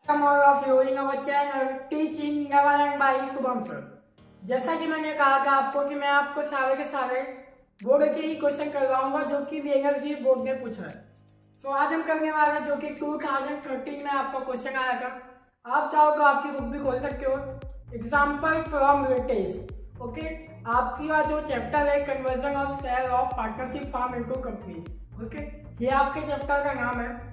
All of you in our channel teaching Navaland by Shubham sir. जैसा कि मैंने कहा था आपको कि मैं आपको सारे के सारे बोर्ड के ही क्वेश्चन करवाऊंगा जो कि वीएनएसजी बोर्ड ने पूछा है। सो आज हम करने वाले हैं जो कि 2013 में आपका क्वेश्चन आया था। आप चाहो तो आपकी बुक भी खोल सकते हो। Example from test. ओके, आपकी जो चैप्टर है conversion of share of partnership form into company. Okay, ये आपके चैप्टर का नाम है।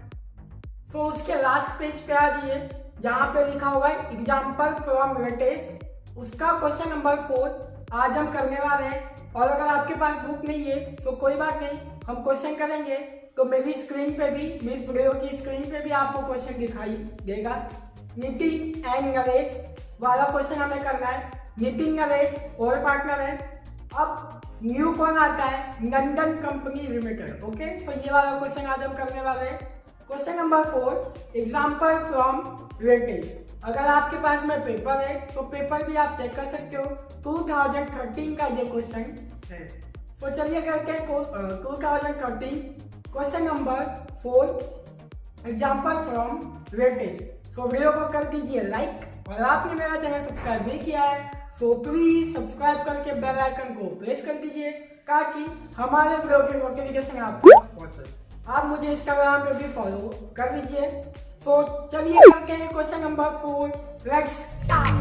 सो उसके लास्ट पेज पे आ जाइए, जहाँ पे लिखा होगा एग्जाम्पल फ्रॉम टेस्ट। उसका क्वेश्चन नंबर 4 आज हम करने वाले हैं। और अगर आपके पास बुक नहीं है तो कोई बात नहीं, हम क्वेश्चन करेंगे तो मेरी स्क्रीन पे भी, मिस वीडियो की स्क्रीन पे भी आपको क्वेश्चन दिखाई देगा। नितिन एंड नरेश वाला क्वेश्चन हमें करना है। नितिन नरेश और पार्टनर है। अब न्यू कौन आता है? Nandan company limited. Okay, so ये वाला क्वेश्चन आज हम करने वाले हैं। Question number 4 example from test. अगर आपके पास में पेपर है तो पेपर भी आप चेक कर सकते हो। 2013 का ये क्वेश्चन है। तो चलिए करते हैं 2013 question number 4 example from test. So video को कर दीजिए लाइक, और आपने मेरा चैनल सब्सक्राइब नहीं किया है सो प्लीज सब्सक्राइब करके बेल आइकन को प्रेस कर दीजिए ताकि हमारे वीडियो की नोटिफिकेशन आपको पहुंचे। आप मुझे इंस्टाग्राम पे भी फॉलो कर लीजिए। सो चलिए करते हैं question number 4। Let's start.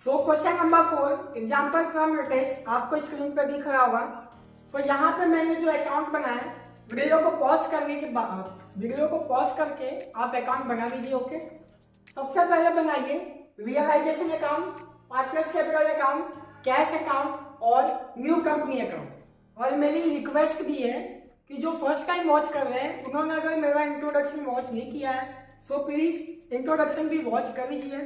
So question number 4 example from test आपको स्क्रीन पे दिख रहा होगा। सो यहाँ पे मैंने जो अकाउंट बनाया, वीडियो को पॉज करने के बाद, वीडियो को पॉज करके आप अकाउंट बना लीजिए। ओके, सबसे पहले बनाइए realisation account, partners capital account, cash account और न्यू कंपनी अकाउंट। और मेरी रिक्वेस्ट भी है कि जो फर्स्ट टाइम वॉच कर रहे हैं उन्होंने अगर मेरा इंट्रोडक्शन वॉच नहीं किया है सो प्लीज इंट्रोडक्शन भी वॉच कर लीजिए,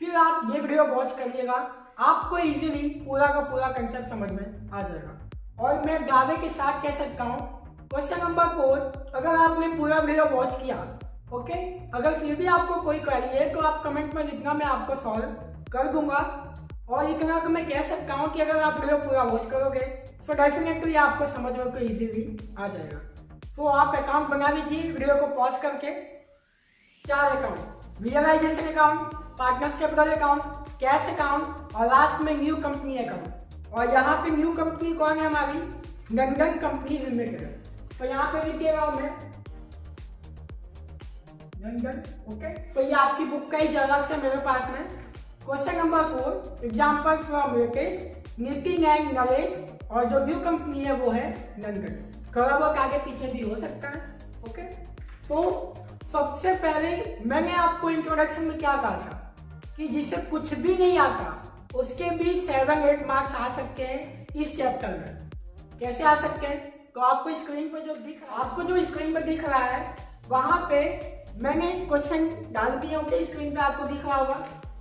फिर आप ये वीडियो वॉच करिएगा। आपको इजीली पूरा का पूरा कंसेप्ट समझ में आ जाएगा। और मैं दावे के साथ कह सकता हूँ क्वेश्चन नंबर 4 अगर आपने पूरा वीडियो वॉच किया, ओके, अगर फिर भी आपको कोई क्वेरी है तो आप कमेंट में लिखना, मैं आपको सॉल्व कर दूंगा। और इतना तो मैं कह सकता हूँ कि अगर आप वीडियो पूरा वॉच करोगे तो डेफिनेटली आपको समझ में तो इजीली आ जाएगा। सो आप अकाउंट बना लीजिए वीडियो को पॉज करके। 4 account, realisation account, partners capital account, cash account और लास्ट में न्यू कंपनी अकाउंट। और यहाँ पे न्यू कंपनी कौन है? हमारी नंदन कंपनी लिमिटेड। तो यहाँ पे लिख दे रहा हूँ मैं नंदन। ओके, तो ये आपकी बुक का ही जेरॉक्स है मेरे पास में। Question number 4 example from test Nitin and Naresh, और जो न्यू कंपनी है वो है नंदन। थोड़ा बहुत आगे पीछे भी हो सकता है। ओके, तो सबसे पहले मैंने आपको इंट्रोडक्शन में क्या कहा था कि जिसे कुछ भी नहीं आता उसके भी 7-8 मार्क्स आ सकते हैं इस चैप्टर में। कैसे आ सकते हैं? तो आपको स्क्रीन पर जो दिख रहा है, आपको जो स्क्रीन पर दिख रहा है वहां पे मैंने क्वेश्चन डाल दिए होंगे। स्क्रीन पे आपको दिख रहा होगा।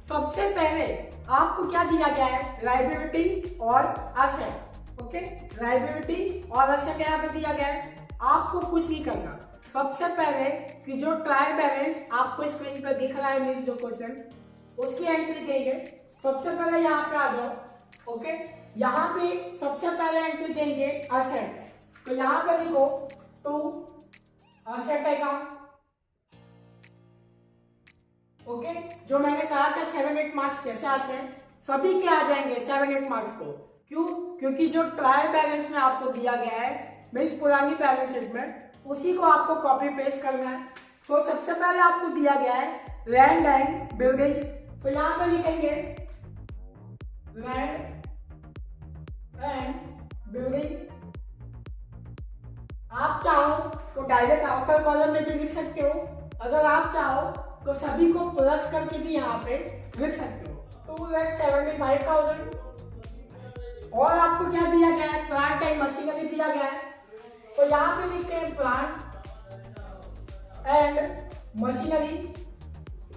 सबसे पहले आपको क्या दिया गया है? लायबिलिटी और असेट। ओके, लायबिलिटी और असेट यहाँ पे दिया गया है। आपको कुछ नहीं करना। सबसे पहले कि जो ट्रायल बैलेंस आपको स्क्रीन पे दिख रहा है, मीन्स जो क्वेश्चन, उसकी एंट्री देंगे। सबसे पहले यहाँ पे आ जाओ। ओके, यहाँ पे सबसे पहले एंट्री देंगे असेट। तो यहाँ पे लिखो टू असेट अकाउंट। ओके, जो मैंने कहा था 7-8 मार्क्स कैसे आते हैं, सभी के आ जाएंगे 7-8 मार्क्स को। क्यों? क्योंकि जो ट्रायल बैलेंस में आपको दिया गया है, मीन्स पुरानी बैलेंस शीट में, उसी को आपको कॉपी पेस्ट करना है। तो सबसे पहले आपको दिया गया है लैंड एंड बिल्डिंग। तो यहाँ पे लिखेंगे लैंड एंड बिल्डिंग। आप चाहो तो डायरेक्ट आउटर कॉलम में भी लिख सकते हो, अगर आप चाहो तो सभी को प्लस करके भी यहाँ पे लिख सकते हो। 2,75,000। और आपको क्या दिया गया है? प्लांट एंड मशीनरी दिया गया है। तो यहाँ पे लिखते हैं प्लांट एंड मशीनरी।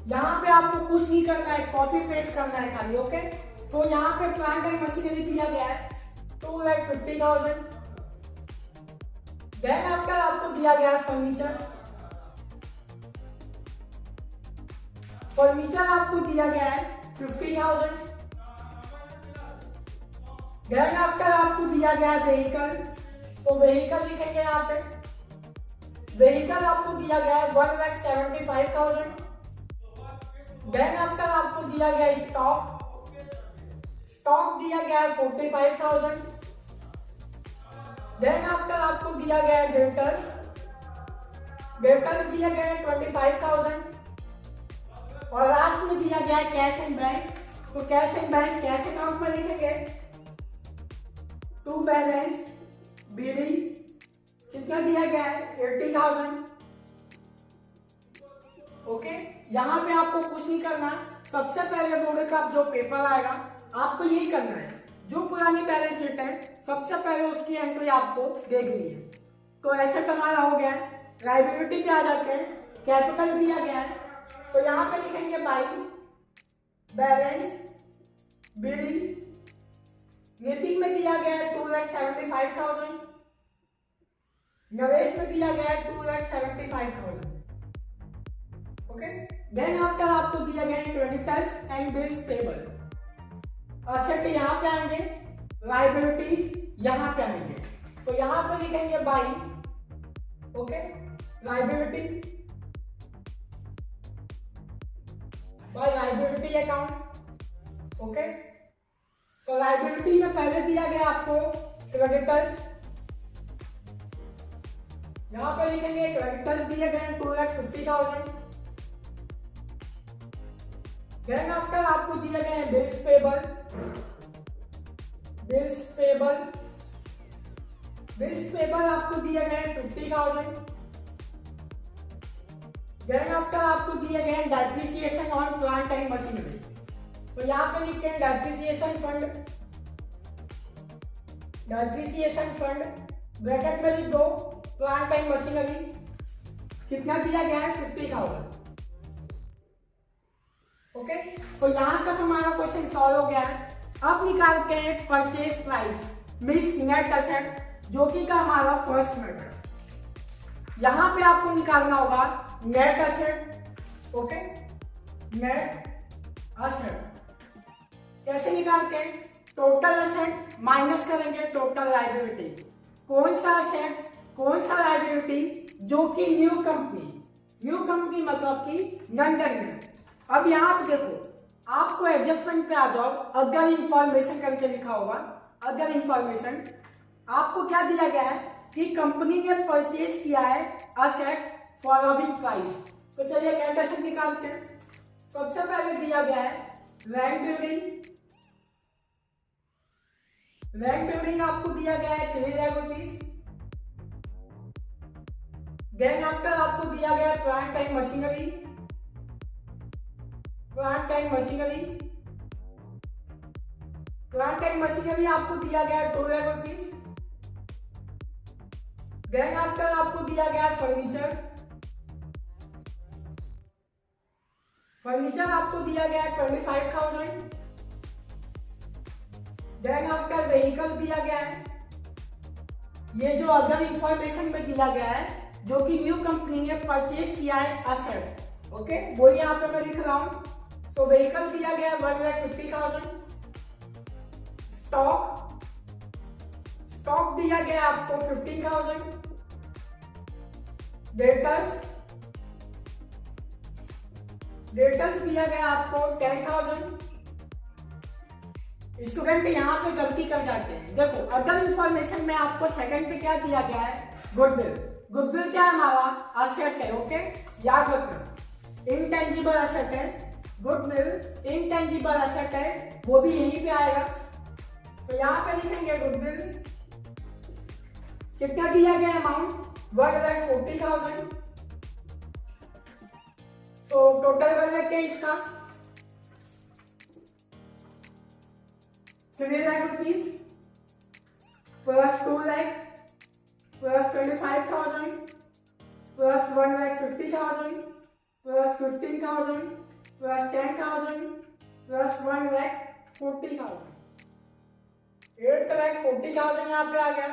यहाँ पे आपको कुछ नहीं करना है, कॉपी पेस्ट करना है खाली। ओके, तो यहाँ पे प्लांट एंड मशीनरी दिया गया है 2,50,000। देन आफ्टर आपको दिया गया है फर्नीचर। फर्नीचर आपको दिया गया है 50,000। देन आफ्टर आपको दिया गया व्हीकल, तो व्हीकल लिखेंगे यहाँ पे। व्हीकल आपको दिया गया है 1,75,000। देन आफ्टर आपको दिया गया स्टॉक, स्टॉक दिया गया है 45,000। देन आफ्टर आपको दिया गया है डेटर्स, डेटर्स दिया गया है 25,000। और लास्ट में दिया गया है कैश एंड बैंक, तो cash and bank cash account में लिखेंगे टू बैलेंस बीडी कितना दिया गया है 80,000। ओके, यहाँ पे आपको कुछ नहीं करना, सबसे पहले बोर्ड का जो पेपर आएगा आपको यही करना है, जो पुरानी बैलेंस शीट है सबसे पहले उसकी एंट्री आपको देखनी है। तो एसेट हमारा हो गया, लायबिलिटी पे आ जाते हैं, कैपिटल दिया गया है, तो यहाँ पे लिखेंगे बाई बैलेंस बिल्डिंग, मीटिंग में दिया गया है 2,75,000, नवेश में दिया गया है 2,75,000। ओके, देन आफ्टर आपको दिया गया है creditors and bills payable. Asset यहाँ पे आएंगे, लायबिलिटीज यहाँ पे आएंगे, तो यहाँ पे लिखेंगे by, okay, liability by liability account. Okay, so liability में पहले दिया गया आपको क्रेडिटर्स, यहाँ पे लिखेंगे क्रेडिटर्स दिए गए 2,50,000। देन आफ्टर आपको दिए गए हैं bills payable, bills payable, bills payable आपको दिए गए हैं 50,000। देन आफ्टर आपको दिए गए हैं depreciation on plant and machinery, तो यहाँ पे लिखते हैं depreciation fund, depreciation fund bracket में लिख दो प्लांट एंड मशीनरी कितना दिया गया है 50,000। ओके, तो यहाँ तक हमारा क्वेश्चन सॉल्व हो गया है। अब निकालते हैं purchase price means net asset, जो कि का हमारा फर्स्ट मेथड। यहाँ पे आपको निकालना होगा net asset. Okay, net asset कैसे निकालते हैं, टोटल एसेट माइनस करेंगे टोटल लायबिलिटी, कौन सा एसेट कौन सा लायबिलिटी, जो कि न्यू कंपनी, न्यू कंपनी मतलब कि लंदन में। अब यहाँ पे देखो आपको एडजस्टमेंट पे आ जाओ, अगर इंफॉर्मेशन करके लिखा होगा, अगर इंफॉर्मेशन आपको क्या दिया गया है कि कंपनी ने परचेज किया है असेट फॉलोइंग प्राइस। तो चलिए नेट एसेट निकालते हैं। सबसे पहले दिया गया है लैंड बिल्डिंग, लैंड बिल्डिंग आपको दिया गया है 3 लाख रुपीज। देन आफ्टर आपको दिया गया plant and machinery, plant and machinery, plant and machinery आपको दिया गया 2 लाख रुपीज। देन आफ्टर आपको दिया गया फर्नीचर, फर्नीचर आपको दिया गया 25,000। देन आफ्टर व्हीकल दिया गया है, ये जो अदर इंफॉर्मेशन में दिया गया है जो कि न्यू कंपनी ने परचेज किया है असेट। ओके, वो यहाँ पे मैं लिख रहा हूं। तो व्हीकल दिया गया 1,50,000। स्टॉक, स्टॉक दिया गया आपको 15,000। डेटर्स, डेटर्स दिया गया आपको 10,000। स्टूडेंट यहाँ पे गलती कर जाते हैं, देखो अदर इंफॉर्मेशन में आपको सेकंड पे क्या दिया गया है, गुडविल। गुडविल क्या है हमारा असेट है। ओके, याद रखना इनटेंजिबल असेट है, गुडविल इनटेंजिबल असेट है, वो भी यहीं पे आएगा। तो यहाँ पे लिखेंगे गुडविल कितना दिया गया अमाउंट 1,40,000। तो टोटल वैल्यू क्या इसका 3 lakh rupees plus 2 lakh plus 25,000 plus 1,50,000 plus 15,000 plus 10,000 plus 1,40,000, 8,40,000 यहाँ पे आ गया।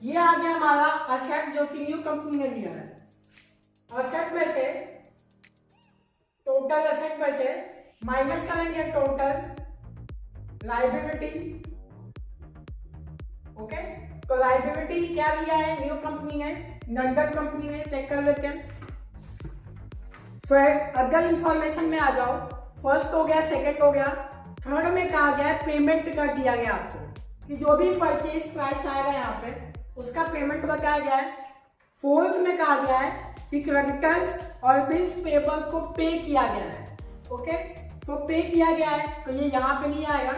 ये आ गया हमारा असेट जो कि न्यू कंपनी ने लिया है। असेट में से टोटल असेट में से माइनस करेंगे टोटल लायबिलिटी, ओके, तो लाइबिलिटी क्या लिया है, न्यू कंपनी है, नंदन कंपनी है, चेक कर लेते हैं। फिर अदर इंफॉर्मेशन में आ जाओ, फर्स्ट हो गया, सेकंड हो गया, थर्ड में कहा गया है पेमेंट कर दिया गया आपको कि जो भी परचेज प्राइस आएगा यहाँ पे उसका पेमेंट बताया गया है। फोर्थ में कहा गया है कि क्रेडिटर्स और बिल्स पेबल को पे किया गया है। ओके, सो पे किया गया है तो ये यहाँ पे नहीं आएगा।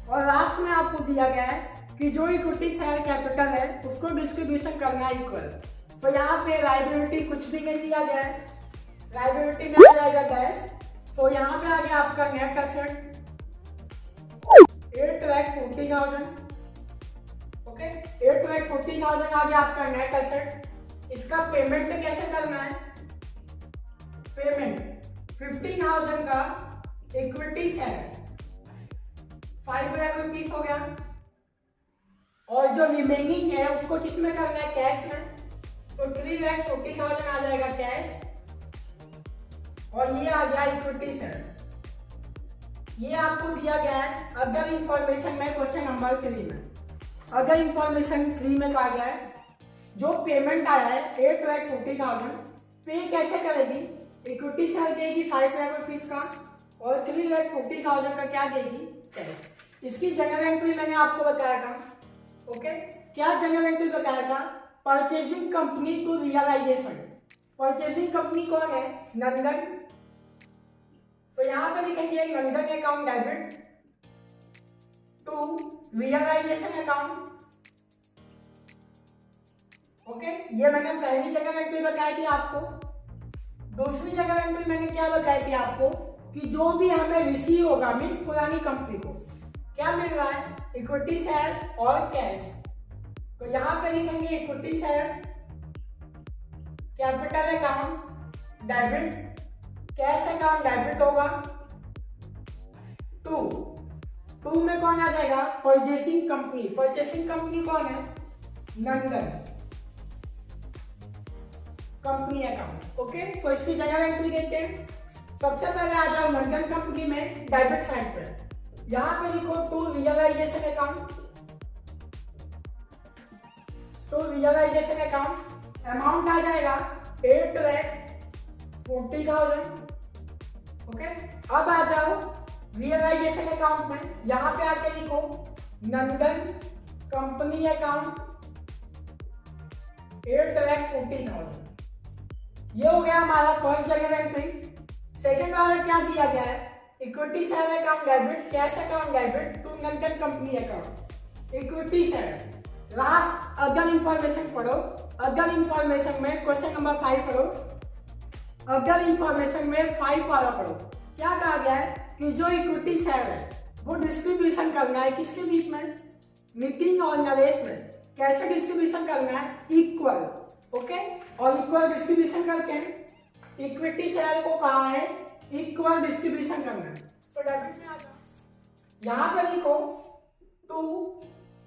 और लास्ट में आपको दिया गया है कि जो इक्विटी शेयर कैपिटल है उसको डिस्ट्रीब्यूशन करना है इक्वल। तो यहाँ पे लायबिलिटी कुछ भी नहीं दिया गया है, लायबिलिटी में आ जाएगा डैश। तो यहाँ पे आ गया आपका नेट एसेट 8,40,000। ओके, 8,40,000 आ गया आपका नेट एसेट। इसका पेमेंट कैसे करना है, पेमेंट 50,000 का इक्विटी शेयर 5 लाख रुपीस हो गया, और जो रिमेनिंग है उसको किस में करना है, कैश में। तो 3,40,000 आ जाएगा कैश, और ये आ गया इक्विटी शेयर। ये आपको दिया गया है अदर इंफॉर्मेशन में क्वेश्चन नंबर 3 में। अदर इंफॉर्मेशन 3 में कहा गया है जो पेमेंट आया है 8,40,000 पे कैसे करेगी, इक्विटी शेयर देगी 5 लाख रुपीस का, और 3,40,000 का क्या देगी, कैश। इसकी जनरल एंट्री मैंने आपको बताया था। ओके, क्या जनरल एंट्री बताया था, purchasing company to realisation. Purchasing company कौन है, नंदन। तो यहाँ पे लिखेंगे Nandan account debit to realisation account. Okay, ये मैंने पहली जगह एंट्री बताई थी आपको। दूसरी जगह एंट्री मैंने क्या बताई थी आपको कि जो भी हमें रिसीव होगा मीन्स पुरानी कंपनी को क्या मिल रहा है, इक्विटी शेयर और कैश। तो यहाँ पे लिखेंगे equity share capital account debit, cash account debit होगा। टू में कौन आ जाएगा, परचेसिंग कंपनी। परचेसिंग कंपनी कौन है, नंदन कंपनी अकाउंट। ओके, तो इसकी जगह एंट्री देते हैं। सबसे पहले आ जाओ नंदन कंपनी में डेबिट साइड पे, यहाँ पे लिखो टू रियलाइजेशन अकाउंट। तो रियलाइजेशन अकाउंट अमाउंट आ जाएगा 8,40,000। ओके, अब आ जाओ रियलाइजेशन अकाउंट में, यहाँ पे आके लिखो नंदन कंपनी अकाउंट 8,40,000। ये हो गया हमारा फर्स्ट जनरल एंट्री। सेकेंड वाला क्या दिया गया है, equity share account debit, cash account debit to Nandan company account, equity share. Last other information पढ़ो, अदर इंफॉर्मेशन में क्वेश्चन नंबर 5 पढ़ो, अदर इंफॉर्मेशन में 5 वाला पढ़ो। क्या कहा गया है कि जो इक्विटी शेयर है वो डिस्ट्रीब्यूशन करना है किसके बीच में, नितिन और नरेश में। कैसे डिस्ट्रीब्यूशन करना है, इक्वल। ओके, और इक्वल डिस्ट्रीब्यूशन करके इक्विटी शेयर को कहा है इक्वल डिस्ट्रीब्यूशन करना है। तो डेबिट में आ जाओ, यहां पर लिखो टू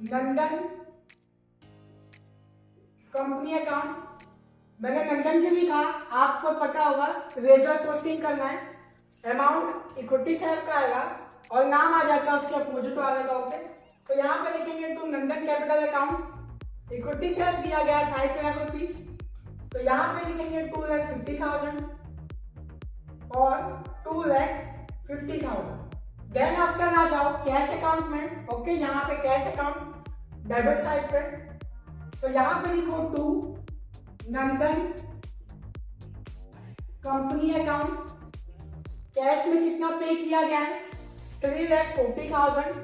नंदन कंपनी अकाउंट। मैंने नंदन के भी कहा, आपको पता होगा रेजर पोस्टिंग करना है, अमाउंट इक्विटी शेयर का आएगा और नाम आ जाता है उसके अपोजिट वाले का। ओके, तो यहाँ पे लिखेंगे to Nandan capital account, equity share दिया गया 5 लाख रुपीस, तो यहाँ पे लिखेंगे 2,50,000 और 2,50,000। देन आफ्टर आ जाओ कैश अकाउंट में। ओके, यहाँ पे कैश अकाउंट डेबिट साइड पे, तो यहाँ पे लिखो to Nandan company account, cash में कितना पे किया गया है 3,40,000,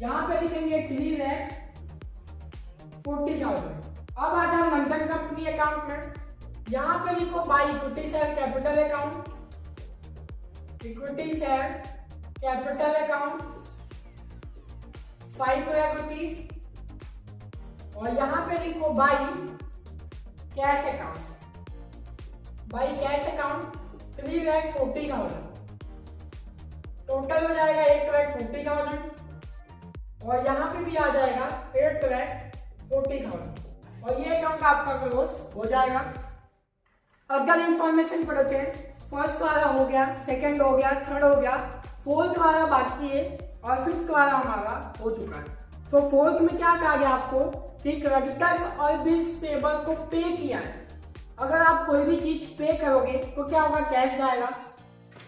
यहाँ पे लिखेंगे 3,40,000। अब आ जाओ नंदन कंपनी अकाउंट में, यहाँ पे लिखो by equity share capital account, equity share capital account 5 lakh rupees, और यहाँ पे लिखो by cash account, by cash account 3,40,000। Total हो जाएगा 8,40,000, और यहाँ पे भी आ जाएगा 8,40,000, और ये अकाउंट आपका क्लोज हो जाएगा। अदर इंफॉर्मेशन पढ़ते हैं। फर्स्ट वाला हो गया, सेकंड हो गया, थर्ड हो गया, फोर्थ वाला बाकी है और फिफ्थ वाला हमारा हो चुका है। तो फोर्थ में क्या कहा गया आपको कि क्रेडिटर्स और बिल्स पेबल को पे किया है। अगर आप कोई भी चीज पे करोगे तो क्या होगा, कैश जाएगा।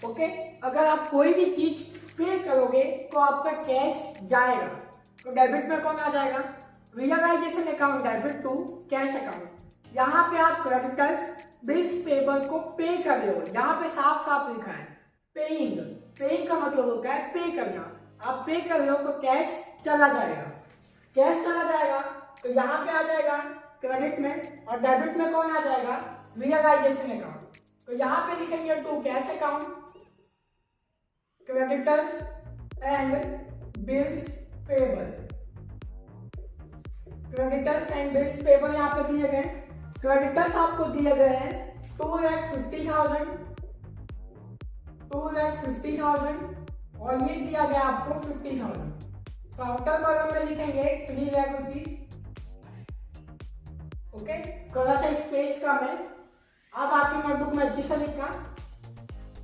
ओके, अगर आप कोई भी चीज पे करोगे तो आपका कैश जाएगा। तो डेबिट में कौन आ जाएगा, realisation account debit to cash account. यहाँ पे आप क्रेडिटर्स बिल्स पेबल को पे कर रहे हो, यहाँ पे साफ साफ लिखा है पेइंग। पेइंग का मतलब होता है पे करना। आप पे कर रहे हो तो कैश चला जाएगा, कैश चला जाएगा तो यहाँ पे आ जाएगा क्रेडिट में, और डेबिट में कौन आ जाएगा, रियलाइजेशन अकाउंट। तो यहाँ पे लिखेंगे to cash account creditors and bills payable. Creditors and bills payable यहाँ पे दिए गए। क्रेडिटर्स आपको दिए गए हैं 2,50,000 और ये दिया गया आपको 50,000। तो आउटर कॉलम में लिखेंगे 3 लाख रुपीज। ओके, थोड़ा सा स्पेस कम है, आप आपकी नोटबुक में अच्छी से लिखना।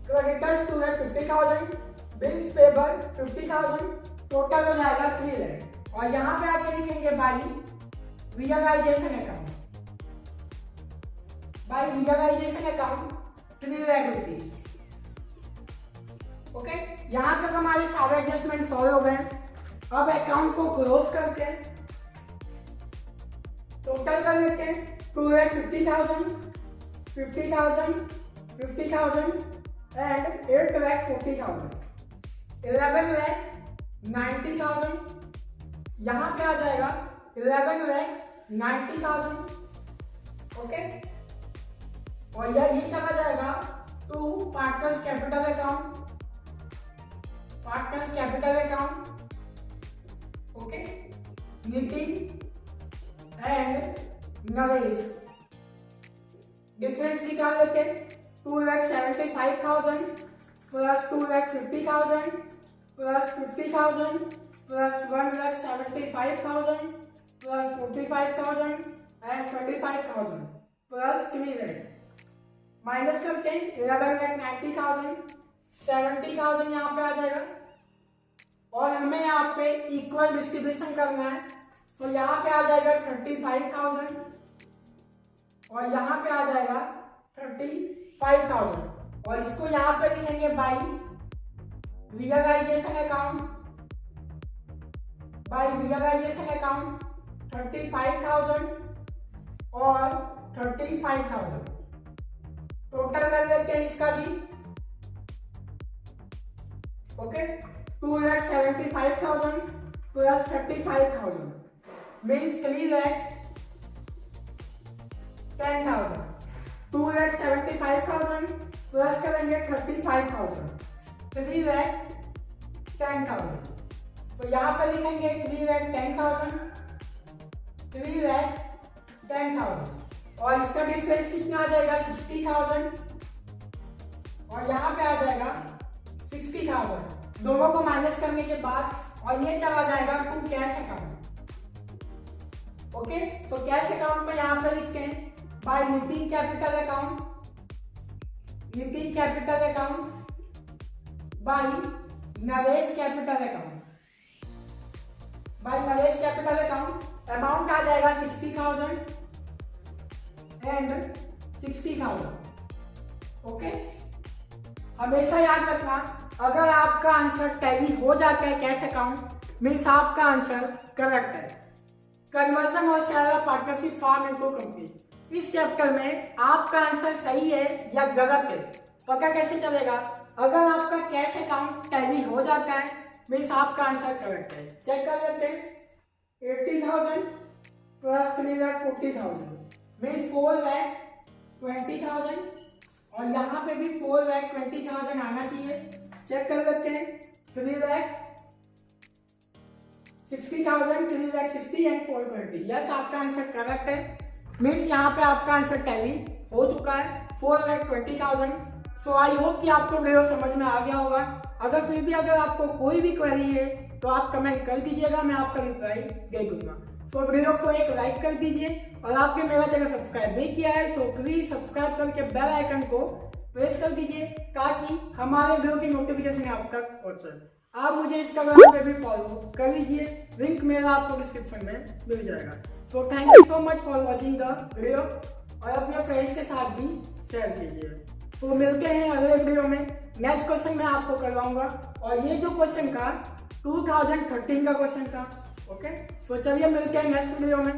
क्रेडिटर्स 2,50,000, बिल्स पेबल 50,000, टोटल हो जाएगा 3 लाख। और यहाँ पे आके लिखेंगे by realisation account, by realisation account 3 lakh rupees. Okay, यहाँ तक हमारे सारे एडजस्टमेंट सॉल्व हो गए। अब अकाउंट को क्लोज करके टोटल कर लेते हैं 2,50,000, 50,000, 50,000 एंड 8,40,000, 11,90,000। यहाँ पे आ जाएगा 11,90,000। ओके, और यह ये चला जाएगा to partners capital account, partners capital account. Okay, Nitin and Naresh. Difference निकाल लेते हैं 2,75,000 plus 2,50,000 plus 50,000 plus 1,75,000 plus 45,000 and 25,000 plus 3 lakh. Minus करके 11,90,000, 70,000 यहाँ पे आ जाएगा। और हमें यहाँ पे इक्वल डिस्ट्रीब्यूशन करना है, तो यहाँ पे आ जाएगा 35,000 और यहाँ पे आ जाएगा 35,000। और इसको यहाँ पे लिखेंगे by realisation account, by realisation account 35,000 और 35,000। टोटल कर लेते हैं इसका भी। Okay, 2,75,000 plus 35,000 means 3,10,000। 2,75,000 प्लस करेंगे 35,000, 3,10,000। तो यहाँ पर लिखेंगे 3,10,000, 3,10,000 और इसका डिफरेंस कितना आ जाएगा 60,000 और यहाँ पे आ जाएगा 60,000। दोनों को माइनस करने के बाद और ये चला जाएगा टू कैश अकाउंट। ओके, तो कैश अकाउंट में यहाँ पे लिखते हैं by Nitin capital account, Nitin capital account by Naresh capital account, by Naresh capital account. Amount आ जाएगा 60,000 एंड 60,000। ओके, हमेशा याद रखना अगर आपका आंसर टैली हो जाता है कैश अकाउंट मीन्स आपका आंसर करेक्ट है। कन्वर्जन और share partnership form into company, इस चैप्टर में आपका आंसर सही है या गलत है पता कैसे चलेगा? अगर आपका कैश अकाउंट टैली हो जाता है मीन्स आपका आंसर करेक्ट है। चेक कर लेते हैं 80,000 प्लस 3,40,000 मीन्स 4,20,000 और यहाँ पे भी 4,20,000 आना चाहिए। चेक कर लेते हैं 3,60,000, 3,60 एंड 420। यस, आपका आंसर करेक्ट है मीन्स यहाँ पे आपका आंसर टैली हो चुका है 4,20,000। सो आई होप कि आपको वीडियो समझ में आ गया होगा। अगर फिर भी अगर आपको कोई भी क्वेरी है तो आप कमेंट कर दीजिएगा, मैं आपका रिप्लाई दे दूंगा। सो वीडियो को एक लाइक कर दीजिए और आपने मेरा चैनल सब्सक्राइब नहीं किया है सो प्लीज सब्सक्राइब करके बेल आइकन को प्रेस कर दीजिए ताकि हमारे वीडियो की नोटिफिकेशन आप तक पहुंचे। आप मुझे इंस्टाग्राम पे भी फॉलो कर लीजिए, लिंक मेरा आपको डिस्क्रिप्शन में मिल जाएगा। So thank you so much for watching the video और अपने फ्रेंड्स के साथ भी शेयर कीजिए। सो मिलते हैं अगले वीडियो में। नेक्स्ट क्वेश्चन मैं आपको करवाऊंगा और ये जो क्वेश्चन था 2013 का क्वेश्चन था। ओके, सो चलिए मिलते हैं नेक्स्ट वीडियो में।